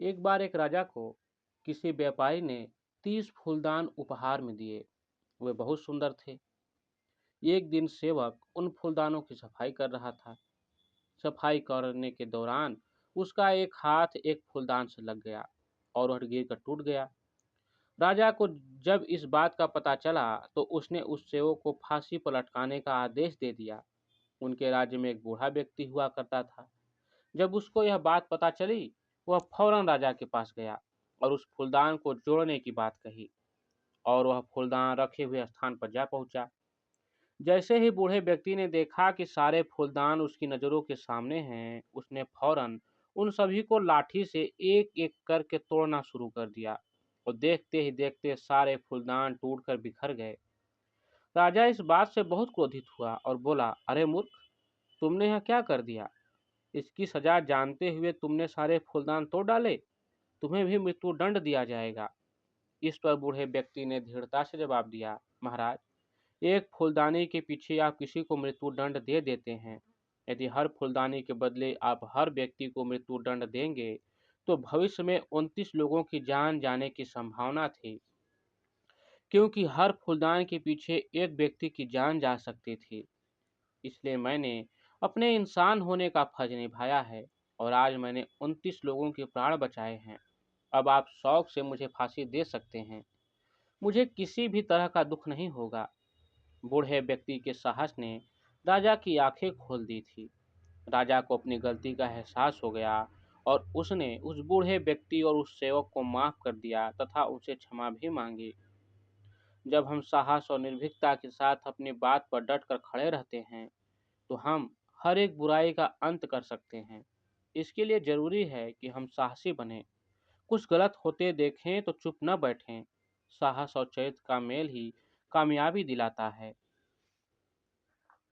एक बार एक राजा को किसी व्यापारी ने 30 फूलदान उपहार में दिए। वे बहुत सुंदर थे। एक दिन सेवक उन फूलदानों की सफाई कर रहा था। सफाई करने के दौरान उसका एक हाथ एक फूलदान से लग गया और वह गिर कर टूट गया। राजा को जब इस बात का पता चला तो उसने उस सेवक को फांसी पर लटकाने का आदेश दे दिया। उनके राज्य में एक बूढ़ा व्यक्ति हुआ करता था। जब उसको यह बात पता चली, वह फौरन राजा के पास गया और उस फूलदान को जोड़ने की बात कही, और वह फूलदान रखे हुए स्थान पर जा पहुंचा। जैसे ही बूढ़े व्यक्ति ने देखा कि सारे फूलदान उसकी नज़रों के सामने हैं, उसने फौरन उन सभी को लाठी से एक-एक करके तोड़ना शुरू कर दिया और देखते ही देखते सारे फूलदान टूटकर बिखर गए। राजा इस बात से बहुत क्रोधित हुआ और बोला, अरे मूर्ख, तुमने यह क्या कर दिया? इसकी सजा जानते हुए तुमने सारे फूलदान तोड़ डाले। तुम्हें भी मृत्यु दंड दिया जाएगा। इस पर बूढ़े व्यक्ति ने दृढ़ता से जवाब दिया, महाराज, एक फूलदानी के पीछे आप किसी को मृत्यु दंड दे देते हैं। यदि हर फूलदानी के बदले आप हर व्यक्ति को मृत्यु दंड देंगे, तो भविष्य में 29 लोगों की जान जाने की संभावना थी, क्योंकि हर फूलदान के पीछे एक व्यक्ति की जान जा सकती थी। इसलिए मैंने अपने इंसान होने का फर्ज निभाया है और आज मैंने 29 लोगों के प्राण बचाए हैं। अब आप शौक से मुझे फांसी दे सकते हैं। मुझे किसी भी तरह का दुख नहीं होगा। बूढ़े व्यक्ति के साहस ने राजा की आंखें खोल दी थी। राजा को अपनी गलती का एहसास हो गया और उसने उस बूढ़े व्यक्ति और उस सेवक को माफ कर दिया तथा उसे क्षमा भी मांगी। जब हम साहस और निर्भीकता के साथ अपनी बात पर डट कर खड़े रहते हैं, तो हम हर एक बुराई का अंत कर सकते हैं। इसके लिए जरूरी है कि हम साहसी बने। कुछ गलत होते देखें तो चुप न बैठें। साहस और चरित्र का मेल ही कामयाबी दिलाता है।